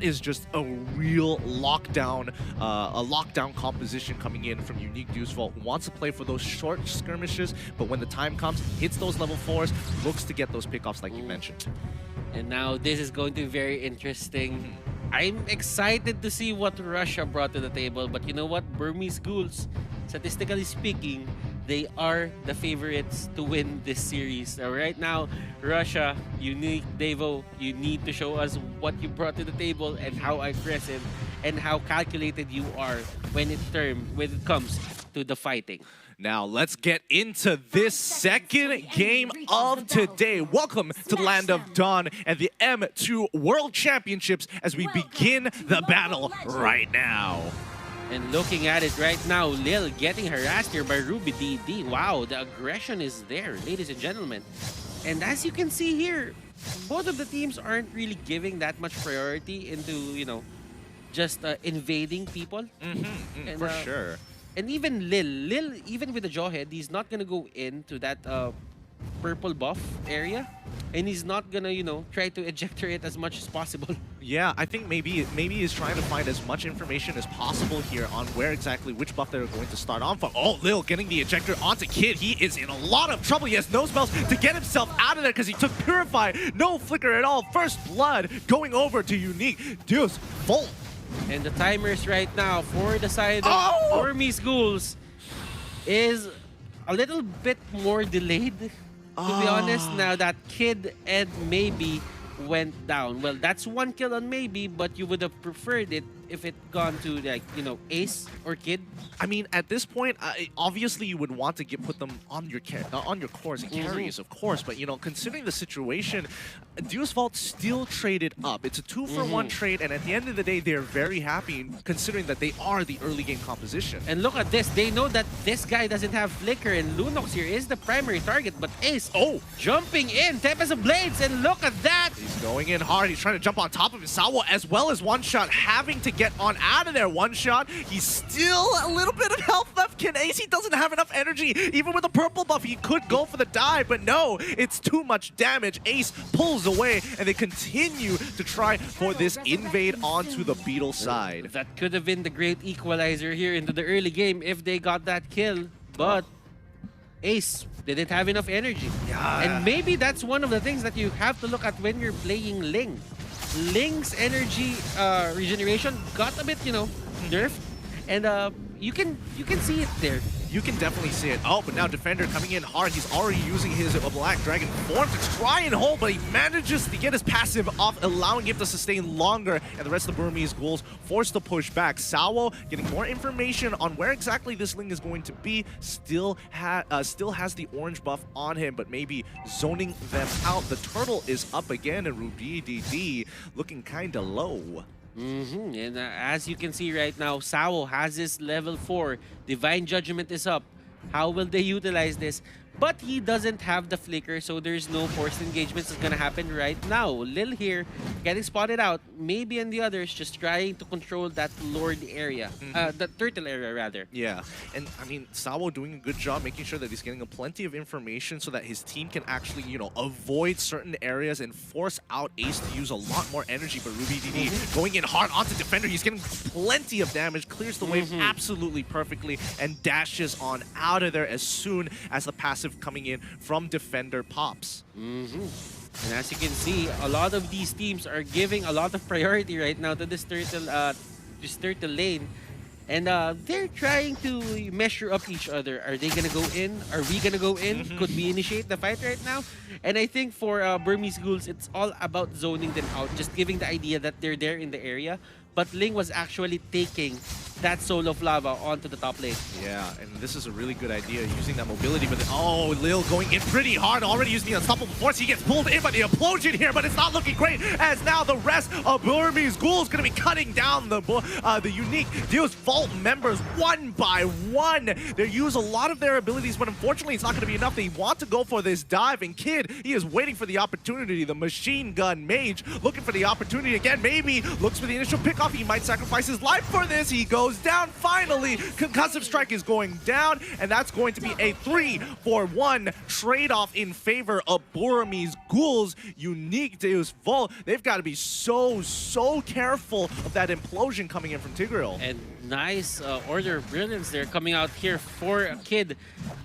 that is just a real lockdown, composition coming in from Unique Deus Vult, who wants to play for those short skirmishes, but when the time comes, hits those level 4s, looks to get those pickoffs like you mentioned. And now this is going to be very interesting. I'm excited to see what Russia brought to the table, but you know what? Burmese Ghouls, statistically speaking, they are the favorites to win this series. So right now, Russia, Unique, Devo, you need to show us what you brought to the table and how aggressive and how calculated you are when it comes to the fighting. Now, let's get into this second game of today. Welcome to the Land of Dawn and the M2 World Championships as we begin the battle right now. And looking at it right now, Lil getting harassed here by Ruby DD. Wow, the aggression is there, ladies and gentlemen. And as you can see here, both of the teams aren't really giving that much priority into, you know, just invading people. For sure. And even Lil, even with the Jawhead, he's not gonna go into that purple buff area, and he's not gonna, you know, try to ejector it as much as possible. Yeah, I think maybe he's trying to find as much information as possible here on which buff they're going to start on from. Oh, Lil getting the ejector onto Kid. He is in a lot of trouble. He has no spells to get himself out of there because he took Purify. No flicker at all. First blood going over to Unique Deus Vult. And the timers right now for the side of Burmese Ghouls is a little bit more delayed, to be honest, now that Kid and Maybe went down. Well, that's one kill on Maybe, but you would have preferred it if it gone to, like, you know, Ace or Kid. I mean, at this point, obviously you would want to put them on your cores and carries, of course. But you know, considering the situation, Deus Vult still traded up. It's a 2-for-1 trade, and at the end of the day, they're very happy considering that they are the early game composition. And look at this. They know that this guy doesn't have flicker, and Lunox here is the primary target. But Ace, jumping in, Tempest of Blades, and look at that. He's going in hard. He's trying to jump on top of his Sawo as well as one shot, having to get on out of there. One shot. He's still a little bit of health left. Can Ace? He doesn't have enough energy. Even with a purple buff, he could go for the dive, but no, it's too much damage. Ace pulls away, and they continue to try for this invade onto the Beetle side. That could have been the great equalizer here into the early game if they got that kill, but Ace didn't have enough energy. Yeah. And maybe that's one of the things that you have to look at when you're playing Ling. Ling's energy regeneration got a bit, you know, nerfed, and you can see it there. You can definitely see it. Oh, but now Defender coming in hard. He's already using his Black Dragon form to try and hold, but he manages to get his passive off, allowing him to sustain longer, and the rest of the Burmese Ghouls forced to push back. Sawo getting more information on where exactly this Ling is going to be. Still has the orange buff on him, but maybe zoning them out. The turtle is up again, and Ruby DD looking kind of low. And as you can see right now, Sawo has his level 4. Divine Judgment is up. How will they utilize this? But he doesn't have the flicker, so there's no forced engagements that's gonna happen right now. Lil here getting spotted out. Maybe and the others just trying to control that Lord area. The turtle area, rather. Yeah, and I mean, Sawo doing a good job making sure that he's getting plenty of information so that his team can actually, you know, avoid certain areas and force out Ace to use a lot more energy. But Ruby DD going in hard onto Defender. He's getting plenty of damage, clears the wave absolutely perfectly, and dashes on out of there as soon as the passive coming in from Defender pops. And as you can see, a lot of these teams are giving a lot of priority right now to this turtle lane. And they're trying to measure up each other. Are they gonna go in? Are we gonna go in? Could we initiate the fight right now? And I think for Burmese Ghouls, it's all about zoning them out, just giving the idea that they're there in the area. But Ling was actually taking that Soul of Lava onto the top lane. Yeah, and this is a really good idea, using that mobility. But oh, Lil going in pretty hard, already using the Unstoppable Force. He gets pulled in by the Implosion here, but it's not looking great, as now the rest of Burmese Ghouls going to be cutting down the Unique Deus Vult members one by one. They use a lot of their abilities, but unfortunately it's not going to be enough. They want to go for this dive, and Kid, he is waiting for the opportunity. The Machine Gun Mage looking for the opportunity again. Maybe looks for the initial pick off. He might sacrifice his life for this. He goes down finally. Concussive Strike is going down, and that's going to be a 3-for-1 trade-off in favor of Burmese Ghouls. Unique Deus Vult. They've got to be so careful of that implosion coming in from Tigreal. And nice order of brilliance there coming out here for Kid,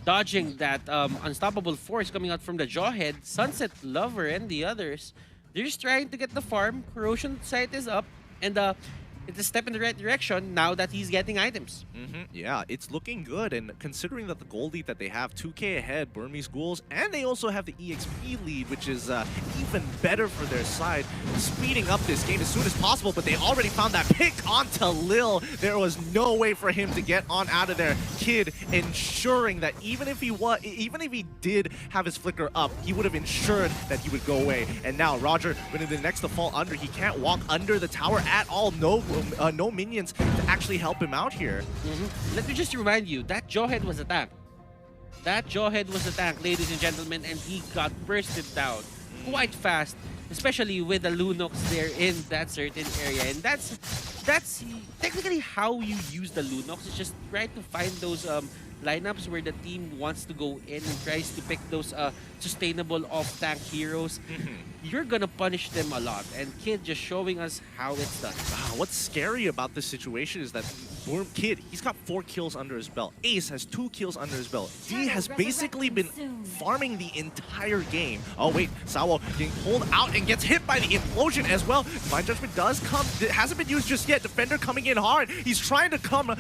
dodging that unstoppable force coming out from the Jawhead. Sunset Lover and the others, they're just trying to get the farm. Corrosion Sight is up, and it's a step in the right direction now that he's getting items. Yeah, it's looking good, and considering that the gold lead that they have, 2K ahead, Burmese Ghouls, and they also have the EXP lead, which is even better for their side, speeding up this game as soon as possible, but they already found that pick onto Lil. There was no way for him to get on out of there. Kid ensuring that even if he did have his flicker up, he would have ensured that he would go away. And now Roger, when the next to fall under, he can't walk under the tower at all. No minions to actually help him out here. Let me just remind you, that Jawhead was a tank. That Jawhead was a tank, ladies and gentlemen, and he got bursted down quite fast, especially with the Lunox there in that certain area. And that's technically how you use the Lunox. It's just try to find those lineups where the team wants to go in and tries to pick those sustainable off-tank heroes. You're gonna punish them a lot, and Kid just showing us how it's done. What's scary about this situation is that Kid, he's got 4 kills under his belt. Ace has 2 kills under his belt. D has basically been farming the entire game. Oh wait, Sawo getting pulled out and gets hit by the implosion as well. Divine Judgment does come, it hasn't been used just yet. Defender coming in hard. He's trying to come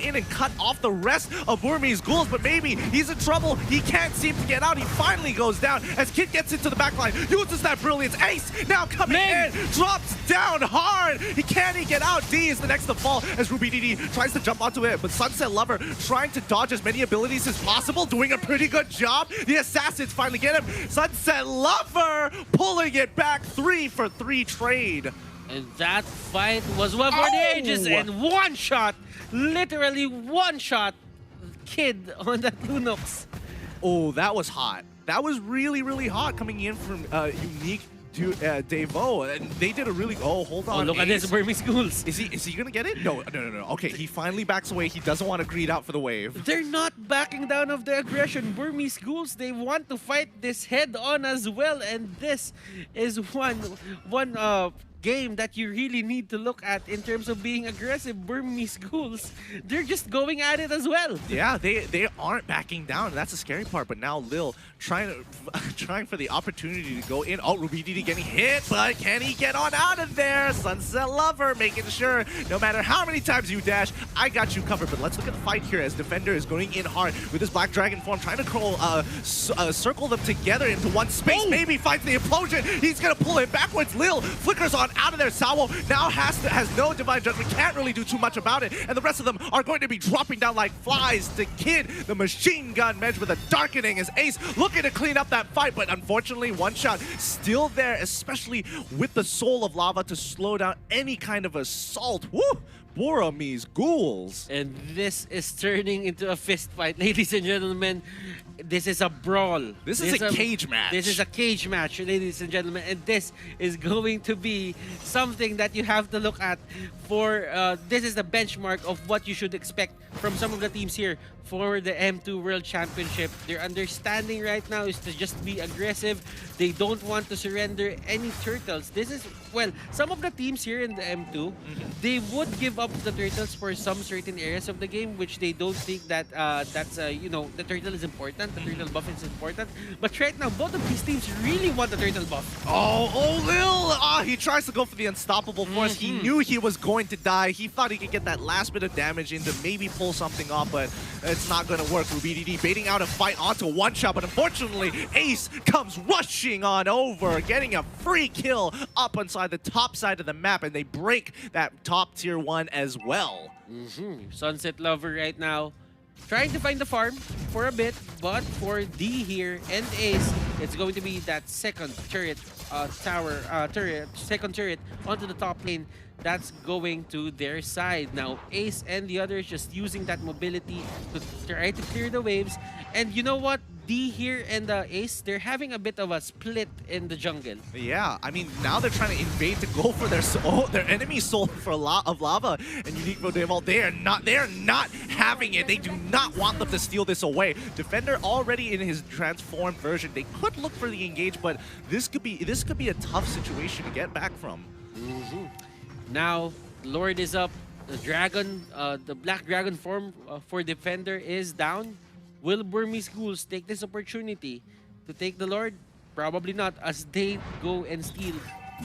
in and cut off the rest of Burmese Ghouls, but maybe he's in trouble. He can't seem to get out. He finally goes down as Kid gets into the backline, uses that brilliance. Ace now coming in, drops down hard. He can't get out. D is the next to fall as Ruby DD tries to jump onto it, but Sunset Lover trying to dodge as many abilities as possible, doing a pretty good job. The assassins finally get him. Sunset Lover pulling it back. 3-for-3 trade. And that fight was one for the ages, and one shot, literally one shot, Kid on that Lunox. Oh, that was hot. That was really hot coming in from Unique Devo, and they did a really. Oh, hold on. Oh, look at this, Burmese Ghouls. Is he gonna get it? No. Okay, he finally backs away. He doesn't want to greed out for the wave. They're not backing down of the aggression. Burmese Ghouls, they want to fight this head on as well, and this is one game that you really need to look at in terms of being aggressive. Burmese Ghouls, they're just going at it as well. Yeah, they aren't backing down. That's the scary part. But now Lil trying for the opportunity to go in. Oh, Ruby DD getting hit, but can he get on out of there? Sunset Lover making sure no matter how many times you dash, I got you covered. But let's look at the fight here as Defender is going in hard with his Black Dragon form, trying to circle them together into one space. Oh. Maybe finds the implosion. He's gonna pull it backwards. Lil flickers on out of there. Sawo now has no Divine Judgment, can't really do too much about it, and the rest of them are going to be dropping down like flies. The Kid, the machine gun Medj with a darkening, as Ace looking to clean up that fight, but unfortunately one shot still there, especially with the Soul of Lava to slow down any kind of assault. Woo! Burmese Ghouls. And this is turning into a fist fight, ladies and gentlemen. This is a brawl. This is a cage match. This is a cage match, ladies and gentlemen. And this is going to be something that you have to look at for, this is the benchmark of what you should expect from some of the teams here for the M2 World Championship. Their understanding right now is to just be aggressive. They don't want to surrender any turtles. This is, well, some of the teams here in the M2, they would give up the turtles for some certain areas of the game, which they don't think that you know, the turtle is important, the turtle buff is important. But right now, both of these teams really want the turtle buff. Oh, Lil! He tries to go for the unstoppable force. He knew he was going to die. He thought he could get that last bit of damage in to maybe pull something off, but it's not going to work. Ruby DD baiting out a fight onto one shot, but unfortunately, Ace comes rushing on over, getting a free kill up inside the top side of the map, and they break that top tier 1 as well. Sunset Lover right now trying to find the farm for a bit, but for D here and Ace, it's going to be that second turret, second turret onto the top lane. That's going to their side. Now, Ace and the others just using that mobility to try to clear the waves. And you know what? D here and Ace, they're having a bit of a split in the jungle. Yeah, I mean, now they're trying to invade to go for their soul, their enemy soul for a lot of lava. And Unique Vult, they are not having it. They do not want them to steal this away. Defender already in his transformed version. They could look for the engage, but this could be a tough situation to get back from. Now, Lord is up. The dragon, the black dragon form for Defender is down. Will Burmese Ghouls take this opportunity to take the Lord? Probably not, as they go and steal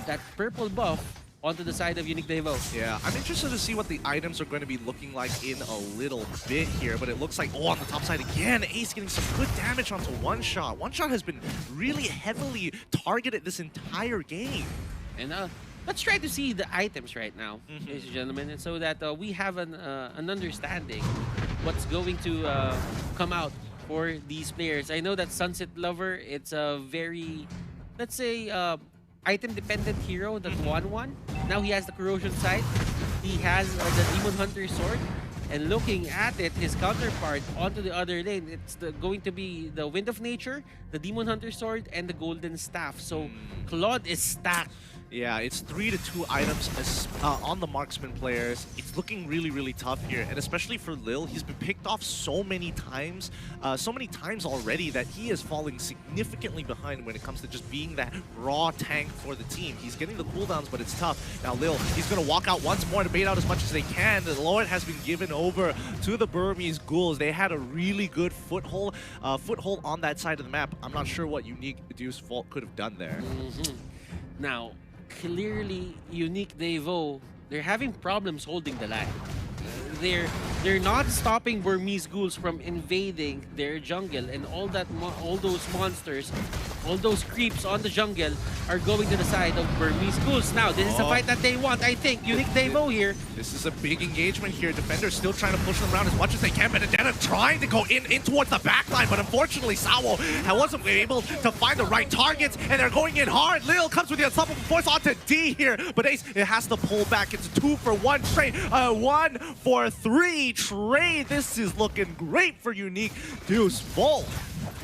that purple buff onto the side of Unique Devo. Yeah, I'm interested to see what the items are going to be looking like in a little bit here, but it looks like, on the top side again, Ace getting some good damage onto One Shot. One Shot has been really heavily targeted this entire game. And let's try to see the items right now, ladies and gentlemen, and so that we have an understanding what's going to come out for these players. I know that Sunset Lover, it's a very, let's say, item-dependent hero that's 1-1. Now he has the Corrosion Sight. He has the Demon Hunter Sword. And looking at it, his counterpart onto the other lane, it's going to be the Wind of Nature, the Demon Hunter Sword, and the Golden Staff. So Claude is stacked. Yeah, it's 3-2 items on the marksman players. It's looking really, really tough here, and especially for Lil, he's been picked off so many times already that he is falling significantly behind when it comes to just being that raw tank for the team. He's getting the cooldowns, but it's tough. Now Lil, he's going to walk out once more to bait out as much as they can. The Lord has been given over to the Burmese Ghouls. They had a really good foothold on that side of the map. I'm not sure what Unique Deus Vult could have done there. Now, clearly, Unique Devo, they're having problems holding the line. They're not stopping Burmese Ghouls from invading their jungle, and all those monsters, all those creeps on the jungle are going to the side of Burmese Ghouls. Now, this is the fight that they want, I think. Unique Devo here. This is a big engagement here. Defenders still trying to push them around as much as they can. Benedetta trying to go in towards the backline, but unfortunately, Sawo wasn't able to find the right targets, and they're going in hard. Lil comes with the unstoppable force onto D here, but Ace, it has to pull back. It's 2 for 1 trade, 1 for 3 trade. This is looking great for Unique Deus Vult.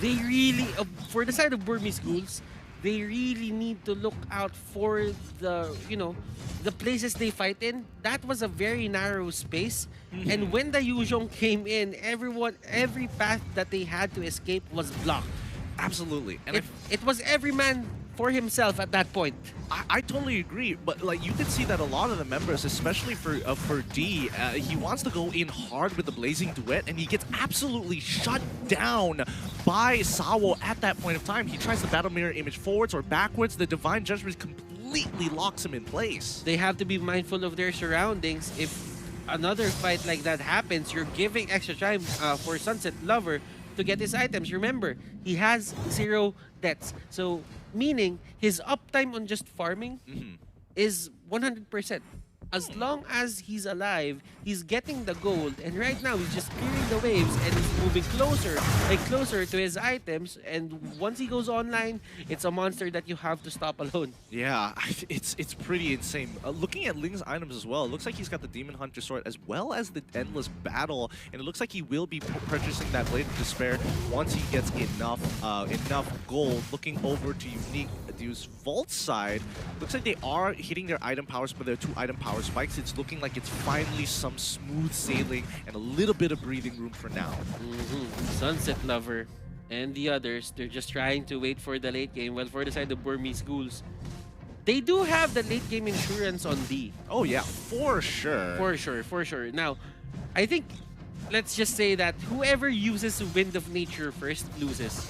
They really, for the side of Burmese Ghouls, they really need to look out for the, the places they fight in. That was a very narrow space. And when the Yuzhong came in, every path that they had to escape was blocked. Absolutely. And it was every man for himself at that point. I totally agree, but like you can see that a lot of the members, especially for D, he wants to go in hard with the Blazing Duet, and he gets absolutely shut down by Sawo at that point of time. He tries the Battle Mirror Image forwards or backwards. The Divine Judgment completely locks him in place. They have to be mindful of their surroundings. If another fight like that happens, you're giving extra time for Sunset Lover to get his items. Remember, he has 0 deaths. So, meaning his uptime on just farming is 100%. As long as he's alive, he's getting the gold, and right now he's just clearing the waves and he's moving closer and closer to his items, and once he goes online, it's a monster that you have to stop alone. Yeah, it's pretty insane. Looking at Ling's items as well, it looks like he's got the Demon Hunter Sword as well as the Endless Battle, and it looks like he will be purchasing that Blade of Despair once he gets enough gold. Looking over to Unique Deus Vult's side, looks like they are hitting their item powers, but their 2 item power spikes. It's looking like it's finally some smooth sailing and a little bit of breathing room for now. Sunset Lover and the others, they're just trying to wait for the late game. Well, for the side of Burmese Ghouls, they do have the late game insurance on D. Oh yeah, for sure. For sure. Now, I think, let's just say that whoever uses Wind of Nature first loses.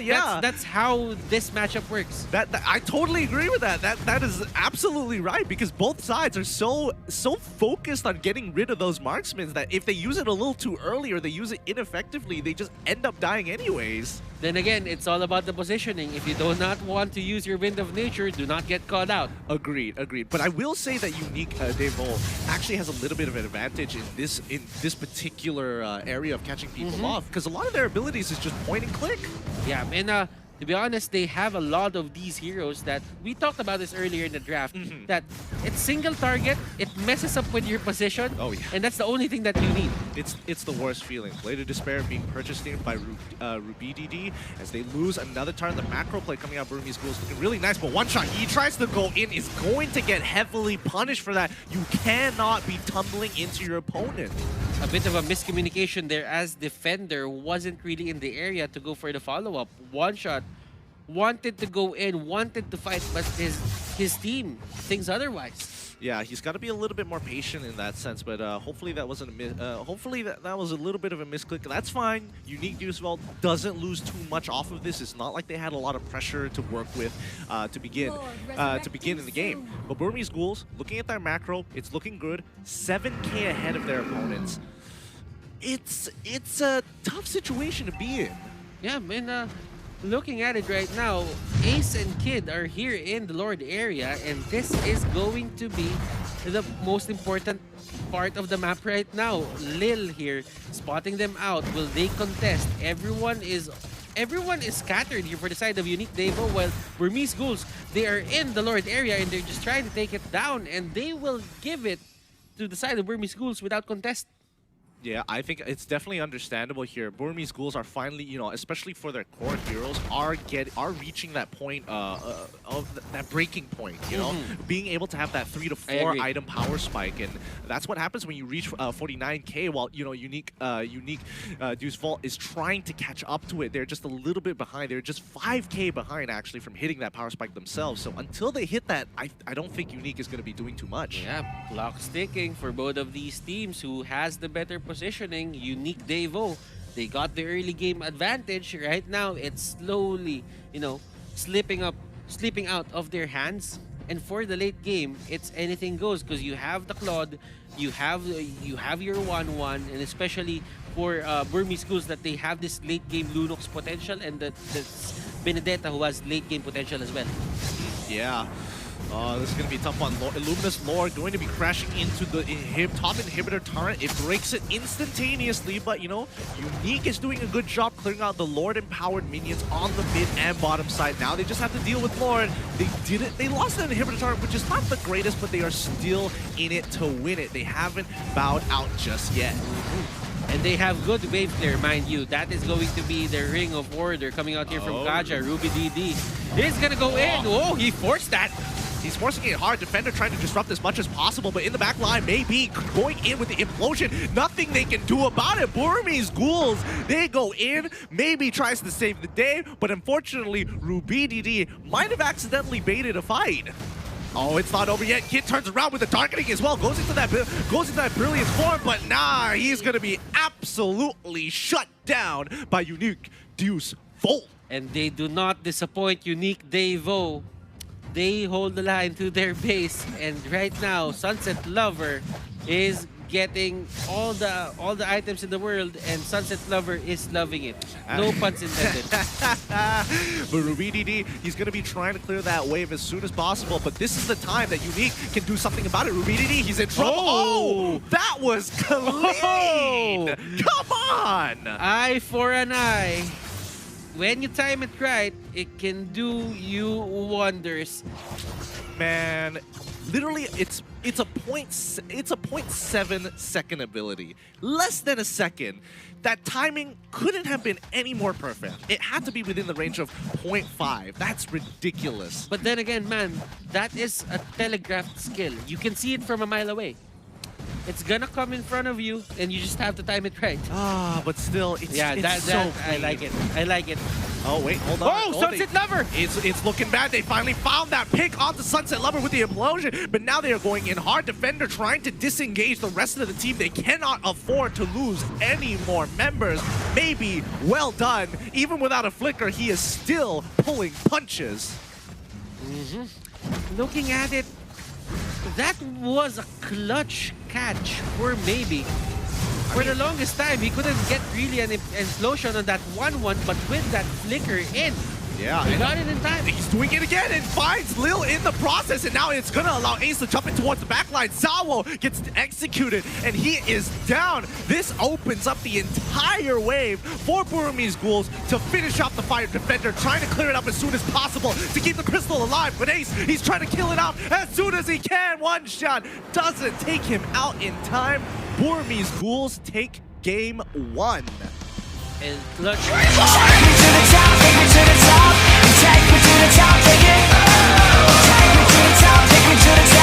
Yeah, that's how this matchup works. That I totally agree with that. That is absolutely right, because both sides are so focused on getting rid of those marksmen that if they use it a little too early or they use it ineffectively, they just end up dying anyways. Then again, it's all about the positioning. If you do not want to use your Wind of Nature, do not get caught out. Agreed. But I will say that Unique Devo actually has a little bit of an advantage in this particular area of catching people off, because a lot of their abilities is just point and click. Yeah, and To be honest, they have a lot of these heroes that we talked about this earlier in the draft. That it's single target, it messes up with your position, Oh, yeah. and that's the only thing that you need. It's the worst feeling. Blade of Despair being purchased here by Ruby DD as they lose another turn. The macro play coming out Burmese Ghouls looking really nice, but one shot he tries to go in is going to get heavily punished for that. You cannot be tumbling into your opponent. A bit of a miscommunication there as Defender wasn't really in the area to go for the follow-up. One shot wanted to go in, wanted to fight, but his team thinks otherwise. Yeah, he's got to be a little bit more patient in that sense, but hopefully that wasn't hopefully that was a little bit of a misclick. That's fine. Unique Deus Vult doesn't lose too much off of this. It's not like they had a lot of pressure to work with to begin in the game. But Burmese Ghouls, looking at their macro, it's looking good. 7K ahead of their opponents. It's a tough situation to be in. Yeah, man. Looking at it right now, Ace and Kid are here in the Lord area, and this is going to be the most important part of the map right now. Lil here, spotting them out. Will they contest? Everyone is scattered here for the side of Unique Devo, while Burmese Ghouls, they are in the Lord area, and they're just trying to take it down, and they will give it to the side of Burmese Ghouls without contest. Yeah, I think it's definitely understandable here. Burmese Ghouls are finally, you know, especially for their core heroes, are reaching that point of that breaking point. You know, being able to have that 3 to 4 item power spike, and that's what happens when you reach 49K. While you know, unique Deus Vult is trying to catch up to it. They're just a little bit behind. They're just 5K behind actually from hitting that power spike themselves. So until they hit that, I don't think Unique is going to be doing too much. Yeah, clock's ticking for both of these teams. Who has the better positioning? Unique Devo. They got the early game advantage. Right now, it's slowly, you know, slipping out of their hands. And for the late game, it's anything goes because you have the Claude, you have your 1-1, and especially for Burmese Ghouls that they have this late game Lunox potential, and that's Benedetta who has late game potential as well. Yeah. This is going to be a tough one. Illuminous Lord going to be crashing into the top inhibitor turret. It breaks it instantaneously, but you know, Unique is doing a good job clearing out the Lord-empowered minions on the mid and bottom side. Now they just have to deal with Lord. They lost the inhibitor turret, which is not the greatest, but they are still in it to win it. They haven't bowed out just yet. And they have good wave clear, mind you. That is going to be the Ring of Order coming out here from Kaja. Ruby DD is going to go in. Oh, he forced that. He's forcing it hard. Defender trying to disrupt as much as possible, but in the back line, maybe going in with the implosion. Nothing they can do about it. Burmese Ghouls, they go in, maybe tries to save the day, but unfortunately, Ruby DD might have accidentally baited a fight. Oh, it's not over yet. Kid turns around with the targeting as well. Goes into that brilliant form, but nah, he's gonna be absolutely shut down by Unique Deus Vult. And they do not disappoint Unique Devo. They hold the line to their base, and right now, Sunset Lover is getting all the items in the world, and Sunset Lover is loving it. No puns intended. But Ruby DD, he's going to be trying to clear that wave as soon as possible, but this is the time that Unique can do something about it. Ruby DD, he's in trouble. Oh, that was clean. Come on. Eye for an eye. When you time it right, it can do you wonders. Man, literally, it's a 0.7 second ability, less than a second. That timing couldn't have been any more perfect. It had to be within the range of 0.5. That's ridiculous. But then again, man, that is a telegraphed skill. You can see it from a mile away. It's gonna come in front of you, and you just have to time it right. But still, it's so clean. I like it. I like it. Oh, wait, hold on. Oh, Sunset Lover! It's looking bad. They finally found that pick onto Sunset Lover with the implosion, but now they are going in hard. Defender trying to disengage the rest of the team. They cannot afford to lose any more members. Maybe, well done. Even without a flicker, he is still pulling punches. Looking at it, that was a clutch catch for Maybe. For the longest time, he couldn't get really an explosion on that 1-1, but with that flicker in, Yeah, He and got it in time. he's doing it again and finds Lil in the process, and now it's gonna allow Ace to jump in towards the backline. Zawo gets executed, and he is down. This opens up the entire wave for Burmese Ghouls to finish off the Fire Defender, trying to clear it up as soon as possible to keep the crystal alive. But Ace, he's trying to kill it out as soon as he can. One shot doesn't take him out in time. Burmese Ghouls take game 1. And look, Take me to the top, take me to the top, take me to the top, take it. Take me to the top, take me to the top.